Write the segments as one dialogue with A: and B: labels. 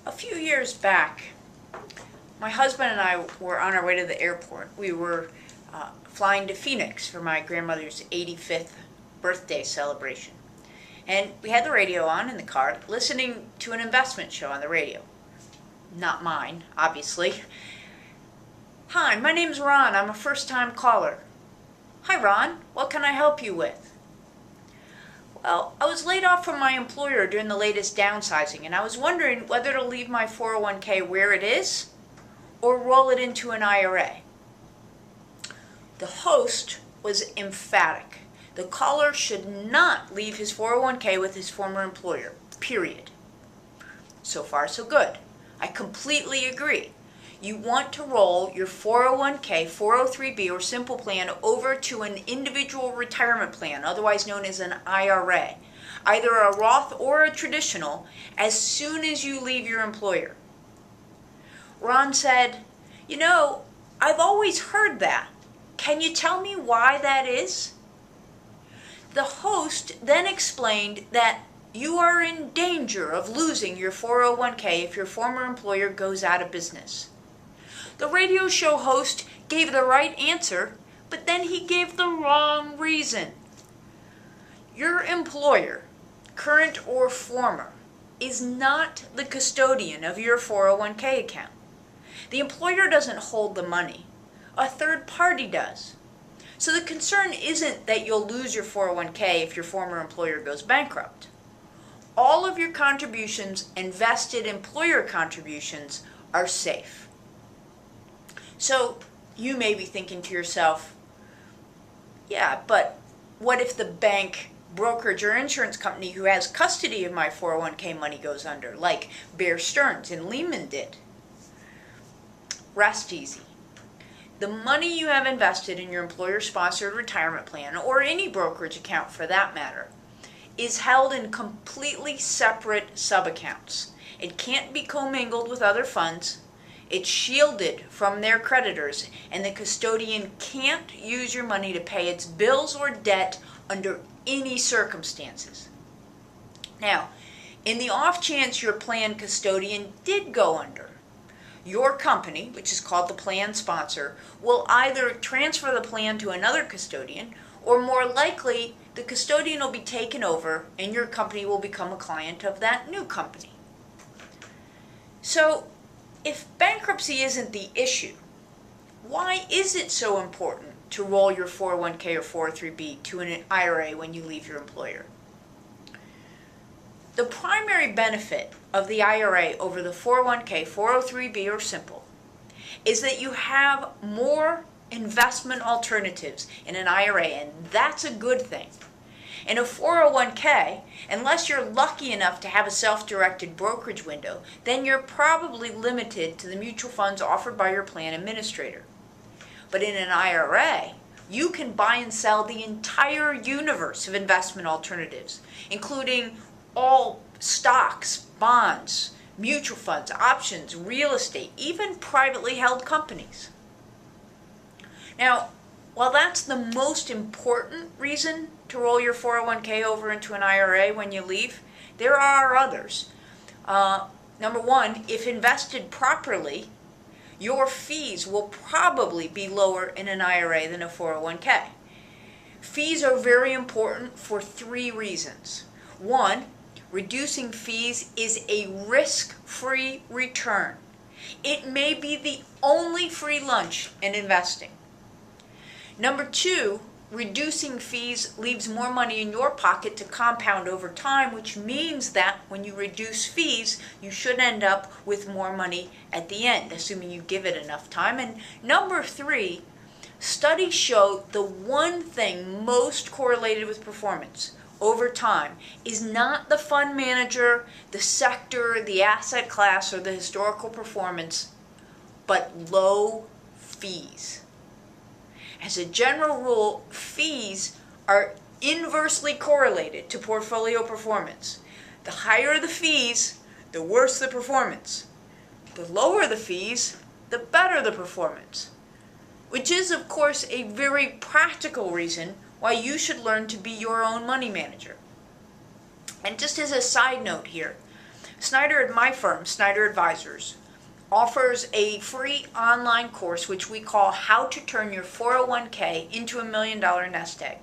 A: A few years back, my husband and I were on our way to the airport. We were flying to Phoenix for my grandmother's 85th birthday celebration. And we had the radio on in the car, listening to an investment show on the radio. Not mine, obviously. Hi, my name's Ron. I'm a first-time caller. Hi, Ron. What can I help you with? Well, I was laid off from my employer during the latest downsizing, and I was wondering whether to leave my 401k where it is or roll it into an IRA. The host was emphatic. The caller should not leave his 401k with his former employer, period. So far, so good. I completely agree. You want to roll your 401k, 403b, or simple plan over to an individual retirement plan, otherwise known as an IRA, either a Roth or a traditional, as soon as you leave your employer. Ron said, I've always heard that. Can you tell me why that is? The host then explained that you are in danger of losing your 401k if your former employer goes out of business. The radio show host gave the right answer, but then he gave the wrong reason. Your employer, current or former, is not the custodian of your 401k account. The employer doesn't hold the money. A third party does. So the concern isn't that you'll lose your 401k if your former employer goes bankrupt. All of your contributions and vested employer contributions are safe. So you may be thinking to yourself, yeah, but what if the bank, brokerage, or insurance company who has custody of my 401k money goes under, like Bear Stearns and Lehman did? Rest easy. The money you have invested in your employer-sponsored retirement plan, or any brokerage account for that matter, is held in completely separate sub-accounts. It can't be commingled with other funds. It's shielded from their creditors, and the custodian can't use your money to pay its bills or debt under any circumstances. Now, in the off chance your plan custodian did go under, your company, which is called the plan sponsor, will either transfer the plan to another custodian, or more likely, the custodian will be taken over and your company will become a client of that new company. So, if bankruptcy isn't the issue, why is it so important to roll your 401k or 403b to an IRA when you leave your employer? The primary benefit of the IRA over the 401k, 403b, or simple is that you have more investment alternatives in an IRA, and that's a good thing. In a 401k, unless you're lucky enough to have a self-directed brokerage window, then you're probably limited to the mutual funds offered by your plan administrator. But in an IRA, you can buy and sell the entire universe of investment alternatives, including all stocks, bonds, mutual funds, options, real estate, even privately held companies. Now, while that's the most important reason to roll your 401k over into an IRA when you leave, there are others. Number one, if invested properly, your fees will probably be lower in an IRA than a 401k. Fees are very important for three reasons. One, reducing fees is a risk-free return. It may be the only free lunch in investing. Number two, reducing fees leaves more money in your pocket to compound over time, which means that when you reduce fees, you should end up with more money at the end, assuming you give it enough time. And number three, studies show the one thing most correlated with performance over time is not the fund manager, the sector, the asset class, or the historical performance, but low fees. As a general rule, fees are inversely correlated to portfolio performance. The higher the fees, the worse the performance. The lower the fees, the better the performance. Which is, of course, a very practical reason why you should learn to be your own money manager. And just as a side note here, Snyder, my firm, Snyder Advisors, offers a free online course which we call How to Turn Your 401k into a $1 Million Nest Egg.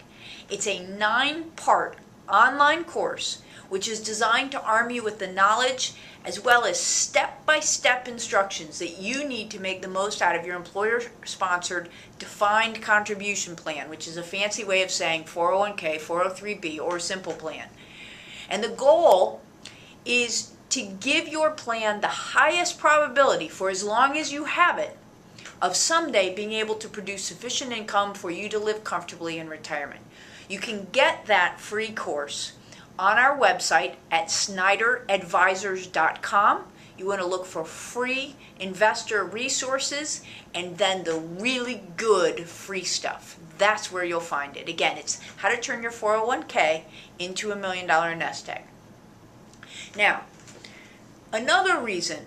A: It's a 9-part online course which is designed to arm you with the knowledge as well as step-by-step instructions that you need to make the most out of your employer-sponsored defined contribution plan, which is a fancy way of saying 401k, 403b, or a simple plan. And the goal is to give your plan the highest probability, for as long as you have it, of someday being able to produce sufficient income for you to live comfortably in retirement. You can get that free course on our website at snyderadvisors.com. You want to look for free investor resources and then the really good free stuff. That's where you'll find it. Again, it's How to Turn Your 401k into a $1 Million Nest Egg. Now, another reason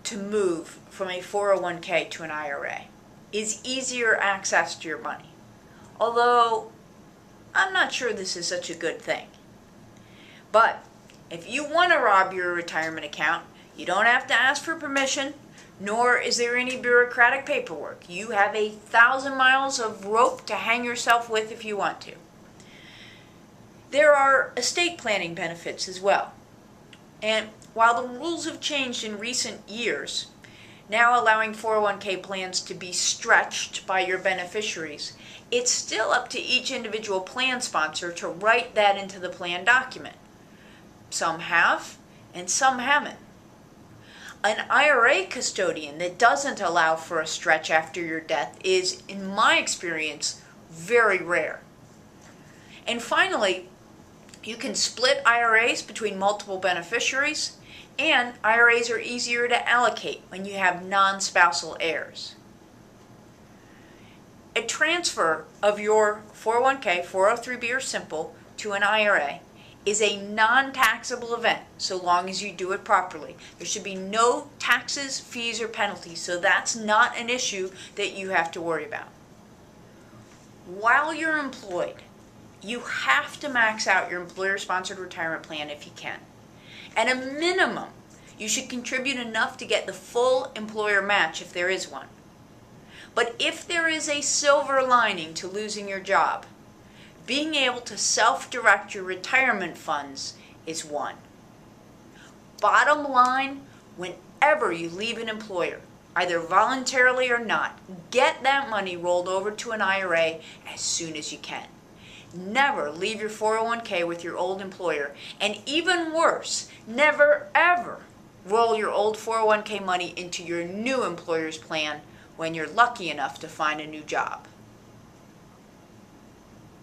A: to move from a 401k to an IRA is easier access to your money. Although, I'm not sure this is such a good thing. But if you want to rob your retirement account, you don't have to ask for permission, nor is there any bureaucratic paperwork. You have 1,000 miles of rope to hang yourself with if you want to. There are estate planning benefits as well. And while the rules have changed in recent years, now allowing 401k plans to be stretched by your beneficiaries, it's still up to each individual plan sponsor to write that into the plan document. Some have, and some haven't. An IRA custodian that doesn't allow for a stretch after your death is, in my experience, very rare. And finally, you can split IRAs between multiple beneficiaries, and IRAs are easier to allocate when you have non-spousal heirs. A transfer of your 401k, 403b, or simple to an IRA is a non-taxable event so long as you do it properly. There should be no taxes, fees, or penalties, so that's not an issue that you have to worry about. While you're employed, you have to max out your employer-sponsored retirement plan if you can. At a minimum, you should contribute enough to get the full employer match if there is one. But if there is a silver lining to losing your job, being able to self-direct your retirement funds is one. Bottom line, whenever you leave an employer, either voluntarily or not, get that money rolled over to an IRA as soon as you can. Never leave your 401k with your old employer, and even worse, never ever roll your old 401k money into your new employer's plan when you're lucky enough to find a new job.